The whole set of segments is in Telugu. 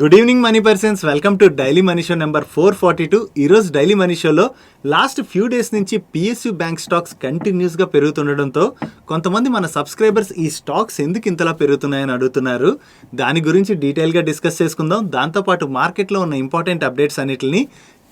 Good evening money persons, welcome to daily money show number 442. ఈరోజు డైలీ మనీ షోలో లాస్ట్ ఫ్యూ డేస్ నుంచి పిఎస్యు బ్యాంక్ స్టాక్స్ కంటిన్యూస్గా పెరుగుతుండడంతో కొంతమంది మన సబ్స్క్రైబర్స్ ఈ స్టాక్స్ ఎందుకు ఇంతలా పెరుగుతున్నాయని అడుగుతున్నారు. దాని గురించి డీటెయిల్గా డిస్కస్ చేసుకుందాం. దాంతోపాటు మార్కెట్లో ఉన్న ఇంపార్టెంట్ అప్డేట్స్ అన్నిటిని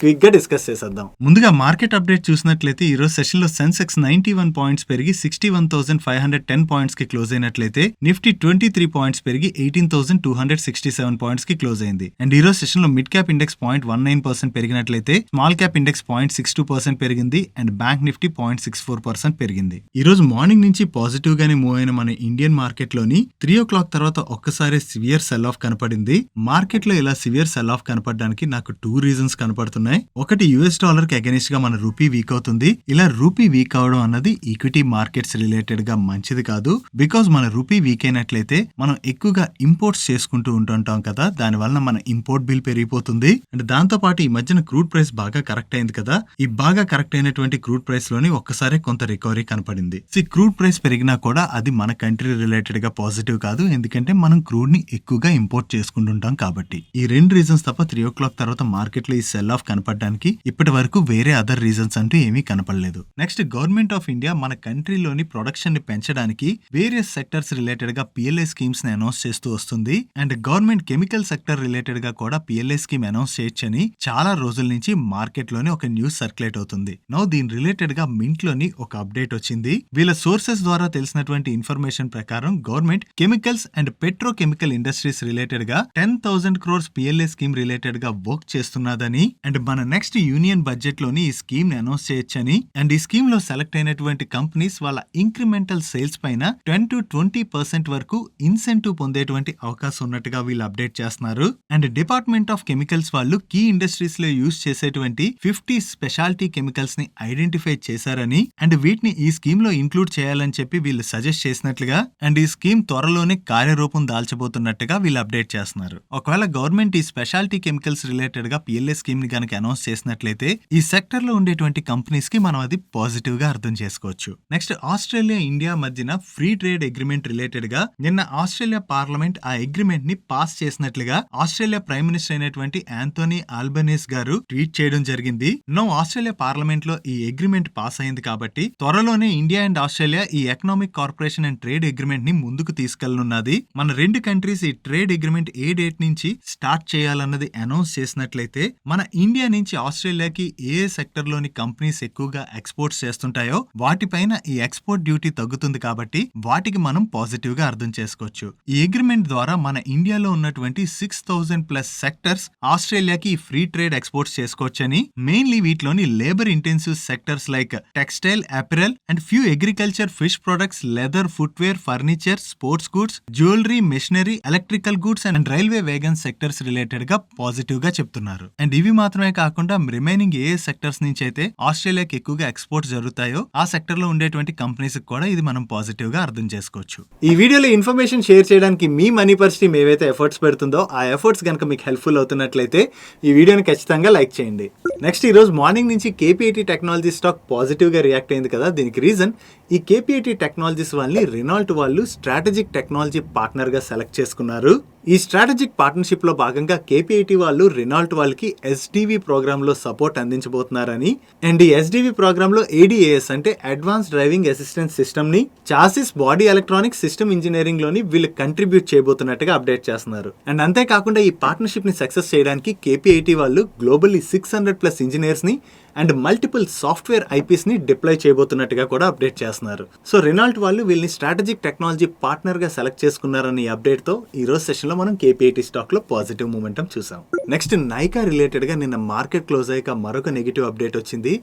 క్విక్ గా డిస్కస్ చేసేద్దాం. ముందుగా మార్కెట్ అప్డేట్ చూసినట్లయితే ఈ రోజు సెషన్ లో సెన్సెక్స్ 91 పాయింట్స్ పెరిగి 61,510 పాయింట్స్ కి క్లోజ్ అయినట్లయితే నిఫ్టీ 23 పాయింట్స్ పెరిగి 18,267 పాయింట్స్ కి క్లోజ్ అయింది. అండ్ ఈ రోజు సెషన్ లో మిడ్ క్యాప్ ఇండెక్స్ 0.19% పెరిగినట్లయితే స్మాల్ క్యాప్ ఇండెక్స్ 0.62% పెరిగింది. అండ్ బ్యాంక్ నిఫ్టీ 0.64% పెరిగింది. ఈ రోజు మార్నింగ్ నుంచి పాజిటివ్ గానే మూవ్ అయిన మన ఇండియన్ మార్కెట్ లోని 3 o'clock తర్వాత ఒక్కసారి సివియర్ సెల్ ఆఫ్ కనపడింది. మార్కెట్ లో ఇలా సివియర్ సెల్ ఆఫ్ కనపడడానికి నాకు 2 రీజన్స్ కనపడుతున్నాయి. ఒకటి, యుఎస్ డాలర్ కి అగెనిస్ట్ గా మన రూపీ వీక్ అవుతుంది. ఇలా రూపీ వీక్ అవడం అన్నది ఈక్విటీ మార్కెట్స్ రిలేటెడ్ గా మంచిది కాదు. బికాజ్ మన రూపీ వీక్ అయినట్లయితే మనం ఎక్కువగా ఇంపోర్ట్స్ చేసుకుంటూ ఉంటుంటాం కదా, దాని వలన మన ఇంపోర్ట్ బిల్ పెరిగిపోతుంది. అండ్ దాంతో పాటు ఈ మధ్యన క్రూడ్ ప్రైస్ బాగా కరెక్ట్ అయింది కదా, ఈ బాగా కరెక్ట్ అయినటువంటి క్రూడ్ ప్రైస్ లోని ఒక్కసారి కొంత రికవరీ కనపడింది. క్రూడ్ ప్రైస్ పెరిగినా కూడా అది మన కంట్రీ రిలేటెడ్ గా పాజిటివ్ కాదు, ఎందుకంటే మనం క్రూడ్ ని ఎక్కువగా ఇంపోర్ట్ చేసుకుంటుంటాం కాబట్టి. ఈ 2 రీజన్స్ తప్ప 3 o'clock తర్వాత మార్కెట్ లో ఈ సెల్ ఆఫ్ కనపడడానికి ఇప్పటి వరకు వేరే అదర్ రీజన్స్ అంటూ ఏమీ కనపడలేదు. నెక్స్ట్, గవర్నమెంట్ ఆఫ్ ఇండియా మన కంట్రీలోని ప్రొడక్షన్ ని పెంచడానికి వేరియస్ సెక్టర్స్ రిలేటెడ్ గా PLI స్కీమ్స్ ని అనౌన్స్ చేస్తూ వస్తుంది. And government chemical sector related గా కూడా PLI స్కీమ్ అనౌన్స్ చేయొచ్చని చాలా రోజుల నుంచి మార్కెట్ లోని ఒక న్యూస్ సర్క్యులేట్ అవుతుంది. నౌ దీని రిలేటెడ్ గా మింట్ లోని ఒక అప్డేట్ వచ్చింది. వీళ్ళ సోర్సెస్ ద్వారా తెలిసినటువంటి ఇన్ఫర్మేషన్ ప్రకారం government chemicals and petrochemical industries related గా 10,000 crores PLI స్కీమ్ రిలేటెడ్ గా వర్క్ చేస్తున్నదని, అండ్ మన నెక్స్ట్ యూనియన్ బడ్జెట్ లోని ఈ స్కీమ్ ని అనౌన్స్ చేయొచ్చని, అండ్ ఈ స్కీమ్ లో సెలెక్ట్ అయినటువంటి కంపెనీస్ వాళ్ళ ఇంక్రిమెంటల్ సేల్స్ పైన 10 to 20% వరకు ఇన్సెంటివ్ పొందేటువంటి అవకాశం ఉన్నట్టుగా వీళ్ళు అప్డేట్ చేస్తున్నారు. అండ్ డిపార్ట్మెంట్ ఆఫ్ కెమికల్స్ వాళ్ళు కీ ఇండస్ట్రీస్ లో యూజ్ చేసేటువంటి 50 స్పెషాలిటీ కెమికల్స్ ని ఐడెంటిఫై చేశారని, అండ్ వీటిని ఈ స్కీమ్ లో ఇంక్లూడ్ చేయాలని చెప్పి వీళ్ళు సజెస్ట్ చేసినట్లుగా, అండ్ ఈ స్కీమ్ త్వరలోనే కార్యరూపం దాల్చబోతున్నట్టుగా వీళ్ళు అప్డేట్ చేస్తున్నారు. ఒకవేళ గవర్నమెంట్ ఈ స్పెషాలిటీ కెమికల్స్ రిలేటెడ్ గా PLI స్కీమ్ ని కనుక అనౌన్స్ చేసినట్లయితే ఈ సెక్టర్ లో ఉండేటువంటి కంపెనీస్ కి మనం అది పాజిటివ్ గా అర్థం చేసుకోవచ్చు. నెక్స్ట్, ఆస్ట్రేలియా ఇండియా మధ్యన ఫ్రీ ట్రేడ్ అగ్రిమెంట్ రిలేటెడ్ గా నిన్న ఆస్ట్రేలియా పార్లమెంట్ ఆ అగ్రిమెంట్ ని పాస్ చేసినట్లుగా ఆస్ట్రేలియా ప్రైమ్ మినిస్టర్ అయినటువంటి యాంథోనీ ఆల్బనీస్ గారు ట్వీట్ చేయడం జరిగింది. నో ఆస్ట్రేలియా పార్లమెంట్ లో ఈ అగ్రిమెంట్ పాస్ అయింది కాబట్టి త్వరలోనే ఇండియా అండ్ ఆస్ట్రేలియా ఈ economic corporation and trade agreement ని ముందుకు తీసుకెళ్లనున్నది. మన 2 కంట్రీస్ ఈ ట్రేడ్ అగ్రిమెంట్ ఏ డేట్ నుంచి స్టార్ట్ చేయాలన్నది అనౌన్స్ చేసినట్లయితే మన ఇండియా నుంచి ఆస్ట్రేలియాకి ఏ సెక్టర్ లోని కంపెనీస్ ఎక్కువగా ఎక్స్పోర్ట్స్ చేస్తుంటాయో వాటిపైన ఈ ఎక్స్పోర్ట్ డ్యూటీ తగ్గుతుంది కాబట్టి వాటికి మనం పాజిటివ్ గా అర్థం చేసుకోవచ్చు. ఈ అగ్రిమెంట్ ద్వారా మన ఇండియాలో ఉన్నటువంటి 6,000+ సెక్టర్స్ ఆస్ట్రేలియాకి ఫ్రీ ట్రేడ్ ఎక్స్పోర్ట్స్ చేసుకోవచ్చని, మెయిన్లీ వీటిలోని labour intensive sectors like textile, apparel and few agriculture, fish products, leather, footwear, furniture, sports goods, jewellery, machinery, electrical goods and railway wagon sectors related గా పాజిటివ్ గా చెప్తున్నారు. అండ్ ఇవి మాత్రమే కాకుండా రిమైనింగ్ ఏ సెక్టర్స్ నుంచి అయితే ఆస్ట్రేలియాకి ఎక్కువగా ఎక్స్పోర్ట్స్ జరుగుతాయో ఆ సెక్టర్ లో ఉండేటువంటి కంపెనీస్ కూడా ఇది మనం పాజిటివ్ గా అర్థం చేసుకోవచ్చు. ఈ వీడియోలో ఇన్ఫర్మేషన్ షేర్ చేయడానికి మీ మనీ పర్స్ టీమ్ ఏవైతే ఎఫర్ట్స్ పెడుతుందో ఆ ఎఫర్ట్స్ కనుక మీకు హెల్ప్ఫుల్ అవుతున్నట్లయితే ఈ వీడియోని ఖచ్చితంగా లైక్ చేయండి. నెక్స్ట్, ఈ రోజు మార్నింగ్ నుంచి KPIT టెక్నాలజీ స్టాక్ పాజిటివ్ గా రియాక్ట్ అయింది కదా, దీనికి రీజన్ ఈ KPIT టెక్నాలజీస్ వాళ్ళని రెనాల్ట్ వాళ్ళు స్ట్రాటజిక్ టెక్నాలజీ పార్ట్నర్ గా సెలెక్ట్ చేసుకున్నారు. ఈ స్ట్రాటజిక్ పార్ట్నర్షిప్ లో భాగంగా KPIT వాళ్ళు రెనాల్ట్ వాళ్ళకి SDV ప్రోగ్రామ్ లో సపోర్ట్ అందించబోతున్నారని, అండ్ ఈ SDV ప్రోగ్రామ్ లో ADAS అంటే అడ్వాన్స్ డ్రైవింగ్ అసిస్టెన్స్ సిస్టమ్ ని chassis body electronic system engineering లోని వీళ్ళు కంట్రిబ్యూట్ చేయబోతున్నట్టుగా అప్డేట్ చేస్తున్నారు. అండ్ అంతేకాకుండా ఈ పార్ట్నర్షిప్ ని సక్సెస్ చేయడానికి KPIT వాళ్ళు గ్లోబల్లీ 600+ ఇంజనీర్స్ ని అండ్ మల్టిపుల్ సాఫ్ట్వేర్ IPs ని డిప్లాయ్ చేయబోతున్నట్టుగా కూడా అప్డేట్ చేస్తున్నారు. సో రెనాల్ట్ వాళ్ళు వీళ్ళని స్ట్రాటజిక్ టెక్నాలజీ పార్ట్నర్ గా సెలెక్ట్ చేసుకున్నారని అప్డేట్ తో ఈ రోజు సెషన్ లో మనం KPIT స్టాక్ లో పాజిటివ్ మూమెంటం చూసాం. నెక్స్ట్, నైకా రిలేటెడ్ గా నిన్న మార్కెట్ క్లోజ్ అయ్యాక మరొక నెగిటివ్ అప్డేట్ వచ్చింది.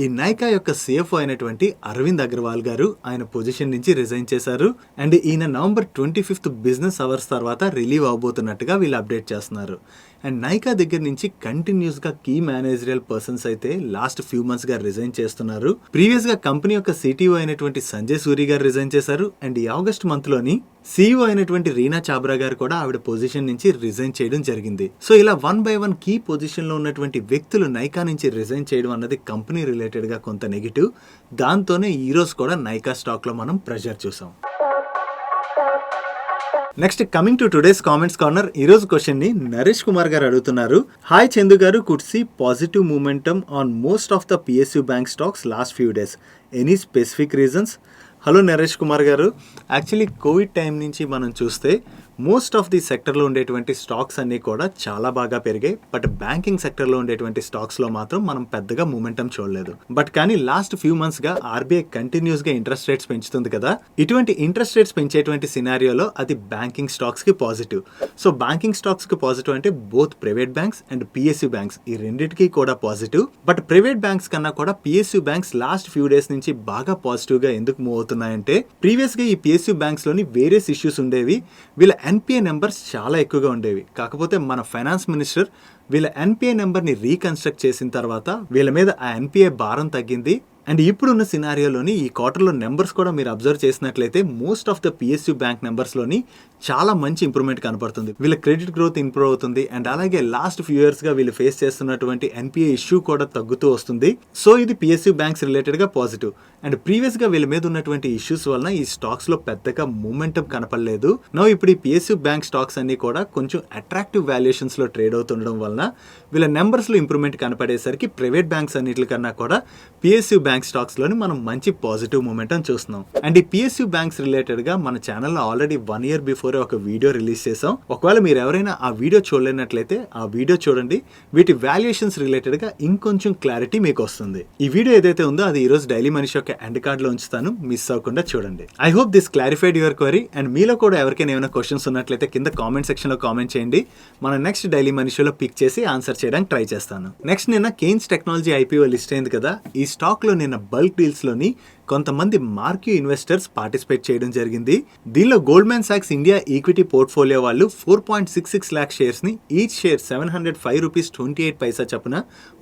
ఈ నైకా యొక్క CFO అయినటువంటి అరవింద్ అగ్రవాల్ గారు ఆయన పొజిషన్ నుంచి రిజైన్ చేశారు. అండ్ ఈయన November 25th బిజినెస్ అవర్స్ తర్వాత రిలీవ్ అవబోతున్నట్టుగా వీళ్ళు అప్డేట్ చేస్తున్నారు. అండ్ నైకా దగ్గర నుంచి కంటిన్యూస్ గా కీ మేనేజరియల్ పర్సన్స్ అయితే లాస్ట్ ఫ్యూ మంత్స్ గా రిజైన్ చేస్తున్నారు. ప్రీవియస్ గా కంపెనీ యొక్క CTO అయినటువంటి సంజయ్ సూరి గారు రిజైన్ చేశారు. అండ్ ఈ ఆగస్ట్ మంత్ లోని CEO అయినటువంటి రీనా చాబ్రా గారు కూడా ఆవిడ పొజిషన్ నుంచి రిజైన్ చేయడం జరిగింది. సో ఇలా 1 by 1 కీ పొజిషన్ లో ఉన్నటువంటి వ్యక్తులు నైకా నుంచి రిజైన్ చేయడం అన్నది కంపెనీ రిలేటెడ్ గా కొంత నెగిటివ్. దాంతోనే ఈ రోజు కూడా నైకా స్టాక్ లో మనం ప్రెషర్ చూసాం. Next coming to today's comments corner, ఈ రోజు క్వశ్చన్ ని నరేష్ కుమార్ గారు అడుగుతున్నారు. హాయ్ చందు గారు, could see positive momentum on most of the PSU bank stocks last few days, any specific reasons? Hello Naresh Kumar గారు, యాక్చువల్లీ కోవిడ్ టైం నుంచి మనం చూస్తే మోస్ట్ ఆఫ్ ది సెక్టర్లో ఉండేటువంటి స్టాక్స్ అన్నీ కూడా చాలా బాగా పెరిగాయి. బట్ బ్యాంకింగ్ సెక్టర్లో ఉండేటువంటి స్టాక్స్లో మాత్రం మనం పెద్దగా మూమెంటం చూడలేదు. బట్ కానీ లాస్ట్ ఫ్యూ మంత్స్గా RBI కంటిన్యూస్గా ఇంట్రెస్ట్ రేట్స్ పెంచుతుంది కదా, ఇటువంటి ఇంట్రెస్ట్ రేట్స్ పెంచేటువంటి సినారియోలో అది బ్యాంకింగ్ స్టాక్స్కి పాజిటివ్. సో బ్యాంకింగ్ స్టాక్స్కి పాజిటివ్ అంటే both private banks and PSU banks, ఈ రెండింటికి కూడా పాజిటివ్. బట్ ప్రైవేట్ బ్యాంక్స్ కన్నా కూడా PSU banks last few days నుంచి బాగా పాజిటివ్గా ఎందుకు మూవ్ అవుతున్నాయంటే, ప్రీవియస్గా ఈ PSU బ్యాంక్స్లోని వేరియస్ ఇష్యూస్ ఉండేవి. వీళ్ళ NPA నెంబర్స్ చాలా ఎక్కువగా ఉండేవి. కాకపోతే మన ఫైనాన్స్ మినిస్టర్ వీళ్ళ NPA నెంబర్ని రీకన్స్ట్రక్ట్ చేసిన తర్వాత వీళ్ళ మీద ఆ NPA భారం తగ్గింది. అండ్ ఇప్పుడున్న సినారియోలోని ఈ క్వార్టర్లో నెంబర్స్ కూడా మీరు అబ్జర్వ్ చేసినట్లయితే most of the PSU bank నెంబర్స్లోని చాలా మంచి ఇంప్రూవ్మెంట్ కనపడుతుంది. వీళ్ళ క్రెడిట్ గ్రోత్ ఇంప్రూవ్ అవుతుంది. అండ్ అలాగే లాస్ట్ ఫ్యూ ఇయర్స్గా వీళ్ళు ఫేస్ చేస్తున్నటువంటి NPA ఇష్యూ కూడా తగ్గుతూ వస్తుంది. సో ఇది PSU బ్యాంక్స్ రిలేటెడ్గా పాజిటివ్. అండ్ ప్రీవియస్గా వీళ్ళ మీద ఉన్నటువంటి ఇష్యూస్ వలన ఈ స్టాక్స్లో పెద్దగా మూమెంటం కనపడలేదు. నో ఇప్పుడు ఈ PSU బ్యాంక్ స్టాక్స్ అన్ని కూడా కొంచెం అట్రాక్టివ్ వాల్యుయేషన్స్లో ట్రేడ్ అవుతుండడం వలన వీళ్ళ నెంబర్స్లో ఇంప్రూవ్మెంట్ కనపడేసరికి ప్రైవేట్ బ్యాంక్స్ అన్నిటికన్నా కూడా PSU బ్యాంక్ స్టాక్స్ లోని మనం మంచి పాజిటివ్ మూమెంటం చూస్తున్నాం. అండ్ ఈ PSU బ్యాంక్స్ రిలేటెడ్ గా మన ఛానల్లో ఆల్రెడీ 1 year బిఫోర్ ఒక వీడియో రిలీజ్ చేసాం. ఒకవేళ మీరు ఎవరైనా ఆ వీడియో చూడలేనట్లయితే ఆ వీడియో చూడండి. వీటి వాల్యుయేషన్స్ రిలేటెడ్ గా ఇంకొంచెం క్లారిటీ మీకు వస్తుంది. ఈ వీడియో ఏదైతే ఉందో అది ఈ రోజు డైలీ మనిషి యొక్క ఎండ్ కార్డ్ లో ఉంచుతాను, మిస్ అవ్వకుండా చూడండి. I hope this clarified your query. And మీలో కూడా ఎవరికైనా ఏమైనా క్వశ్చన్స్ ఉన్నట్లయితే కింద కామెంట్ సెక్షన్ లో కామెంట్ చేయండి. మనం నెక్స్ట్ డైలీ మనిషిలో పిక్ చేసి ఆన్సర్ చేయడానికి ట్రై చేస్తాను. నెక్స్ట్ నిన్న కేన్స్ టెక్నాలజీ IPO లిస్ట్ అయింది కదా, ఈ స్టాక్ లో నిన్న బల్క్ డీల్స్ లోని కొంతమంది మార్క్యూ ఇన్వెస్టర్స్ పార్టిసిపేట్ చేయడం జరిగింది. దీనిలో గోల్డ్మెన్ సాక్స్ ఇండియా ఈక్విటీ పోర్ట్ఫోలియో వాళ్ళు 4.66 lakh షేర్స్ ని ఈచ్ షేర్ 705 రూపీస్ 28 పైసా చొప్పున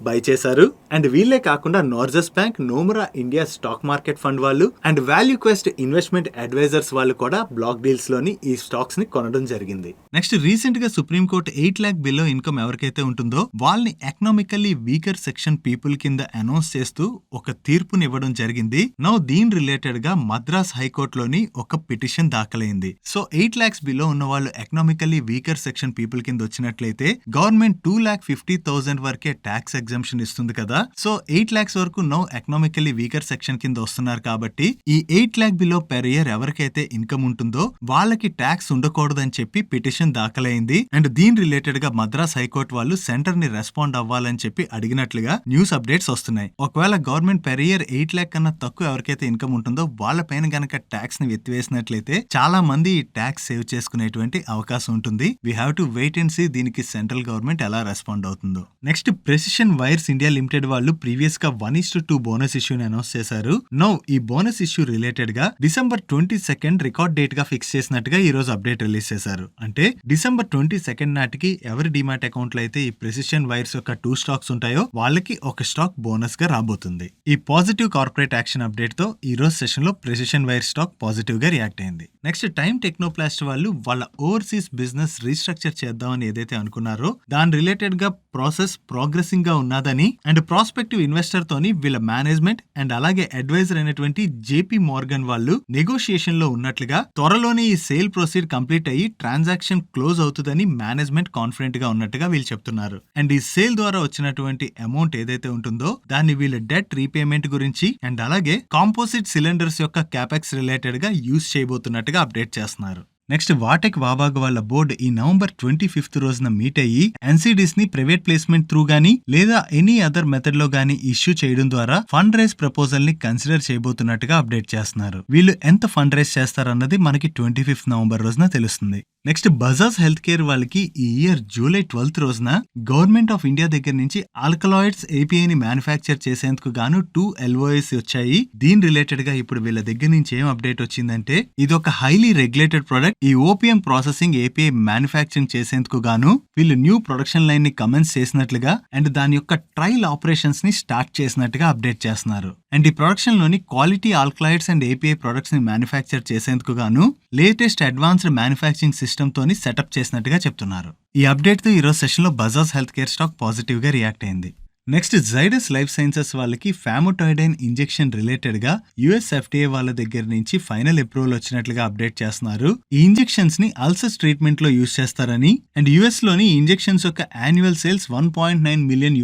బై చేశారు. అండ్ వీళ్ళే కాకుండా Norges bank, Nomura India stock market fund వాళ్ళు and value quest investment advisors వాళ్ళు కూడా బ్లాక్ డీల్స్ లోని ఈ స్టాక్స్ ని కొనడం జరిగింది. నెక్స్ట్ రీసెంట్ గా supreme court 8 lakh below income ఎవరికైతే ఉంటుందో వాళ్ళని ఎకనామికల్లీ వీకర్ సెక్షన్ పీపుల్ కింద అనౌన్స్ చేస్తూ ఒక తీర్పుని ఇవ్వడం జరిగింది. దీని రిలేటెడ్ గా మద్రాస్ హైకోర్టులోని ఒక పిటిషన్ దాఖలైంది. సో 8 lakhs బిలో ఉన్న వాళ్ళు ఎకనామికల్లీ వీకర్ సెక్షన్ పీపుల్ కింద వచ్చినట్లయితే గవర్నమెంట్ 2,50,000 వరకే ట్యాక్స్ ఎగ్జంప్షన్ ఇస్తుంది కదా. సో 8 lakhs వరకు నో ఎకనామికల్లీ వీకర్ సెక్షన్ కింద వస్తున్నారు కాబట్టి ఈ 8 lakh బిలో పెర్ ఇయర్ ఎవరికైతే ఇన్కమ్ ఉంటుందో వాళ్ళకి ట్యాక్స్ ఉండకూడదని చెప్పి పిటిషన్ దాఖలైంది. అండ్ దీని రిలేటెడ్ గా మద్రాస్ హైకోర్టు వాళ్ళు సెంటర్ ని రెస్పాండ్ అవ్వాలని చెప్పి అడిగినట్లుగా న్యూస్ అప్డేట్స్ వస్తున్నాయి. ఒకవేళ గవర్నమెంట్ పెర్ ఇయర్ 8 lakh కన్నా తక్కువ ఎవరికైతే ఇన్కమ్ ఉంటుందో వాళ్ళ పైన గనక ట్యాక్స్ ని ఎత్తివేసినట్లయితే చాలా మంది ఈ ట్యాక్స్ సేవ్ చేసుకునేటువంటి అవకాశం ఉంటుంది. We have to wait and see దీనికి సెంట్రల్ గవర్నమెంట్ ఎలా రెస్పాండ్ అవుతుందో. Next precision wires India limited వాళ్ళు ప్రీవియస్ గా 1:2 బోనస్ ఇష్యూని అనౌన్స్ చేశారు. నో ఈ బోనస్ ఇష్యూ రిలేటెడ్ గా December 22 రికార్డ్ డేట్ గా ఫిక్స్ చేసినట్టుగా ఈ రోజు అప్డేట్ రిలీజ్ చేశారు. అంటే December 22 నాటికి ఎవరి డిమాట్ అకౌంట్ లో అయితే ఈ ప్రెసిషన్ వైర్స్ యొక్క 2 స్టాక్స్ ఉంటాయో వాళ్ళకి ఒక స్టాక్ బోనస్ గా రాబోతుంది. ఈ పాజిటివ్ కార్పొరేట్ యాక్షన్ అప్డేట్ తో ఈ రోజు సెషన్ లో ప్రెసిషన్ వైర్ స్టాక్ పాజిటివ్ గా రియాక్ట్ అయింది. నెక్స్ట్ టెక్నో ప్లాస్ట్ వాళ్ళు వాళ్ళ ఓవర్సీస్ బిజినెస్ రీస్ట్రక్చర్ చేద్దామని ఏదైతే అనుకున్నారో దాని రిలేటెడ్ గా ప్రాసెస్ ప్రోగ్రెసింగ్ గా ఉన్నదని అండ్ ప్రాస్పెక్టివ్ ఇన్వెస్టర్ తోని వీళ్ళ మేనేజ్మెంట్ అండ్ అలాగే అడ్వైజర్ అయినటువంటి JP మోర్గన్ వాళ్ళు నెగోషియేషన్ లో ఉన్నట్లుగా త్వరలోనే ఈ సేల్ ప్రొసీడ్ కంప్లీట్ అయ్యి ట్రాన్సాక్షన్ క్లోజ్ అవుతుందని మేనేజ్మెంట్ కాన్ఫిడెంట్ గా ఉన్నట్టుగా వీళ్ళు చెప్తున్నారు. అండ్ ఈ సేల్ ద్వారా వచ్చినటువంటి అమౌంట్ ఏదైతే ఉంటుందో దాన్ని వీళ్ళ డెట్ రీపేమెంట్ గురించి అండ్ అలాగే కాంపోజిట్ సిలిండర్స్ యొక్క క్యాపెక్స్ రిలేటెడ్ గా యూజ్ చేయబోతున్నట్టుగా అప్డేట్ చేస్తున్నారు. నెక్స్ట్ వాటెక్ వాబాగ్ వాళ్ళ బోర్డు ఈ November 25 రోజున మీట్ అయ్యి NCDs ని ప్రైవేట్ ప్లేస్మెంట్ త్రూ గానీ లేదా ఎనీ అదర్ మెథడ్ లో గానీ ఇష్యూ చేయడం ద్వారా ఫండ్ రైజ్ ప్రపోజల్ ని కన్సిడర్ చేయబోతున్నట్టుగా అప్డేట్ చేస్తున్నారు. వీళ్ళు ఎంత ఫండ్ రైజ్ చేస్తారన్నది మనకి 25 November రోజున తెలుస్తుంది. నెక్స్ట్ బజాజ్ హెల్త్ కేర్ వాళ్ళకి ఈ ఇయర్ July 12 రోజున గవర్నమెంట్ ఆఫ్ ఇండియా దగ్గర నుంచి ఆల్కలాయిడ్స్ API ని మ్యానుఫ్యాక్చర్ చేసేందుకు గాను 2 LOIs వచ్చాయి. దీని రిలేటెడ్ గా ఇప్పుడు వీళ్ళ దగ్గర నుంచి ఏం అప్డేట్ వచ్చిందంటే ఇది ఒక హైలీ రెగ్యులేటెడ్ ప్రొడక్ట్. ఈ ఓపియం ప్రాసెసింగ్ API మ్యానుఫ్యాక్చరింగ్ చేసేందుకు గాను వీళ్ళు న్యూ ప్రొడక్షన్ లైన్ ని కమెన్స్ చేసినట్లుగా అండ్ దాని యొక్క ట్రయల్ ఆపరేషన్స్ ని స్టార్ట్ చేసినట్టుగా అప్డేట్ చేస్తున్నారు. అండ్ ఈ ప్రొడక్షన్ లోని quality alkaloids and API products ని మ్యానుఫ్యాక్చర్ చేసేందుకు గాను లేటెస్ట్ అడ్వాన్స్డ్ మ్యానుఫ్యాక్చరింగ్ సిస్టమ్ తోని సెటప్ చేసినట్టుగా చెప్తున్నారు. ఈ అప్డేట్ తో ఈరోజు సెషన్ లో Bajaj health care stock positive గా రియాక్ట్ అయింది. నెక్స్ట్ జైడస్ లైఫ్ సైన్సెస్ వాళ్ళకి ఫామోటైడైన్ ఇంజెక్షన్ రిలేటెడ్ గా యుఎస్ ఎఫ్డిఏ వాళ్ళ దగ్గర నుంచి ఫైనల్ అప్రూవల్ వచ్చినట్లుగా అప్డేట్ చేస్తున్నారు. ఈ ఇంజెక్షన్స్ ని అల్సర్స్ ట్రీట్మెంట్ లో యూజ్ చేస్తారని అండ్ యుఎస్ లోని ఇంజెక్షన్స్ యొక్క యాన్యువల్ సేల్స్ $1.9 మిలియన్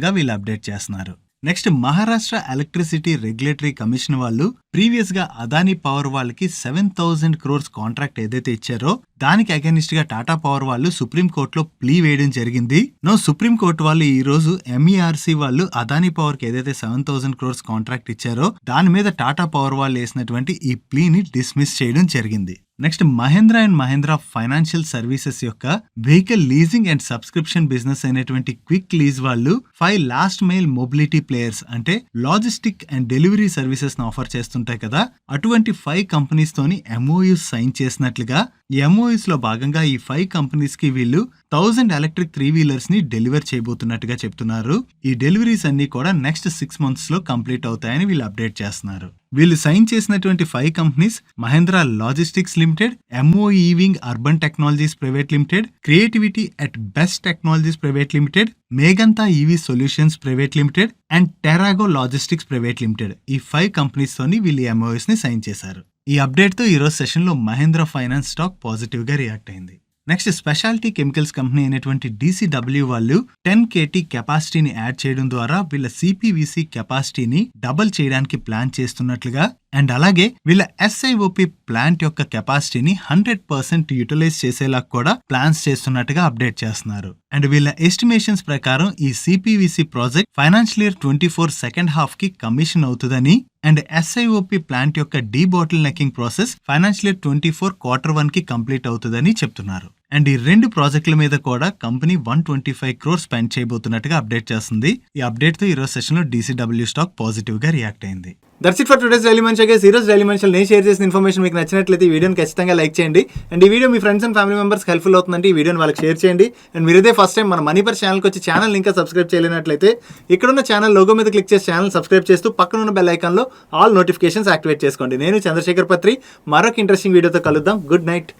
గా వీళ్ళు అప్డేట్ చేస్తున్నారు. Next Maharashtra electricity regulatory commission వాళ్ళు ప్రీవియస్ గా అదానీ పవర్ వాళ్ళకి 7,000 crores కాంట్రాక్ట్ ఏదైతే ఇచ్చారో దానికి అగైనిస్ట్ గా టాటా పవర్ వాళ్ళు సుప్రీం కోర్టులో ప్లీ వేయడం జరిగింది. సుప్రీం కోర్టు వాళ్ళు ఈ రోజు MERC వాళ్ళు అదానీ పవర్ కి ఏదైతే 7,000 crores కాంట్రాక్ట్ ఇచ్చారో దాని మీద టాటా పవర్ వాళ్ళు వేసినటువంటి ఈ ప్లీని డిస్మిస్ చేయడం జరిగింది. Next Mahindra and Mahindra financial services యొక్క vehicle leasing and subscription business అయినటువంటి క్విక్ లీజ్ వాళ్ళు 5 లాస్ట్ మైల్ మొబిలిటీ ప్లేయర్స్ అంటే లాజిస్టిక్ అండ్ డెలివరీ సర్వీసెస్ ను ఆఫర్ చేస్తుంటాయి కదా, అటువంటి 5 కంపెనీస్ తోని MOUs సైన్ చేసినట్లుగా ఈ MOUs లో భాగంగా ఈ 5 కంపెనీస్ కి వీళ్ళు 1000 ఎలక్ట్రిక్ 3-wheelers ని డెలివర్ చేయబోతున్నట్టుగా చెప్తున్నారు. ఈ డెలివరీస్ అన్ని కూడా నెక్స్ట్ 6 months లో కంప్లీట్ అవుతాయని వీళ్ళు అప్డేట్ చేస్తున్నారు. వీళ్ళు సైన్ చేసినటువంటి 5 companies Mahindra logistics limited, MOE wing urban technologies private limited, creativity at best technologies private limited, Magenta EV solutions private limited and Terago logistics private limited. ఈ 5 కంపెనీస్ తోని వీళ్ళు MOUs ని సైన్ చేశారు. ఈ అప్డేట్ తో ఈరోజు సెషన్ లో మహీంద్రా ఫైనాన్స్ స్టాక్ పాజిటివ్ గా రియాక్ట్ అయింది. నెక్స్ట్ స్పెషాలిటీ కెమికల్స్ కంపెనీ అయినటువంటి DCW వాళ్ళు 10 KT కెపాసిటీని యాడ్ చేయడం ద్వారా వీళ్ళ CPVC కెపాసిటీని డబుల్ చేయడానికి ప్లాన్ చేస్తున్నట్లుగా అండ్ అలాగే వీళ్ళ SIOP ప్లాంట్ యొక్క కెపాసిటీని 100% యూటిలైజ్ చేసేలా కూడా ప్లాన్స్ చేస్తున్నట్టుగా అప్డేట్ చేస్తున్నారు. అండ్ వీళ్ళ ఎస్టిమేషన్స్ ప్రకారం ఈ CPVC project financial year 24 second half కి కమిషన్ అవుతుందని అండ్ SIOP ప్లాంట్ యొక్క debottlenecking process financial year 24 Q1 కి కంప్లీట్ అవుతుందని చెప్తున్నారు. అండ్ ఈ 2 ప్రాజెక్టుల మీద కూడా కంపెనీ 125 crores స్పెండ్ చేయబోతున్నట్టుగా అప్డేట్ చేస్తుంది. ఈ అప్డేట్ తో ఈరోజు సెషన్ లో DCW స్టాక్ పాజిటివ్ గా రియాక్ట్ అయింది. That's it for today's daily మనిషి. ఈరోజు డైలీ మనిషిలో నేను షేర్ చేసిన ఇన్ఫర్మేషన్ మీకు నచ్చినట్లయితే ఈ వీడియోని ఖచ్చితంగా లైక్ చేయండి. అండ్ ఈ video me friends and family members helpful అవుతుందంటే ఈ వీడియోని వాళ్ళకి షేర్ చేయండి. అండ్ మీరు ఇదే ఫస్ట్ టైం మన మనీ పర్ ఛానల్కి వచ్చి ఛానల్ ఇంకా సబ్స్క్రైబ్ చేయలేనట్లయితే ఇక్కడున్న ఛానల్ లోగో మీద క్లిక్ చేసి ఛానల్ సబ్స్క్రైబ్ చేస్తూ పక్కన ఉన్న బెల్ ఐకాన్లో ఆల్ నోటిఫికేషన్స్ యాక్టివేట్ చేసుకోండి. నేను చంద్రశేఖర్ పత్రి మరొక ఇంట్రెస్టింగ్ వీడియోతో కలుద్దాం. Good night.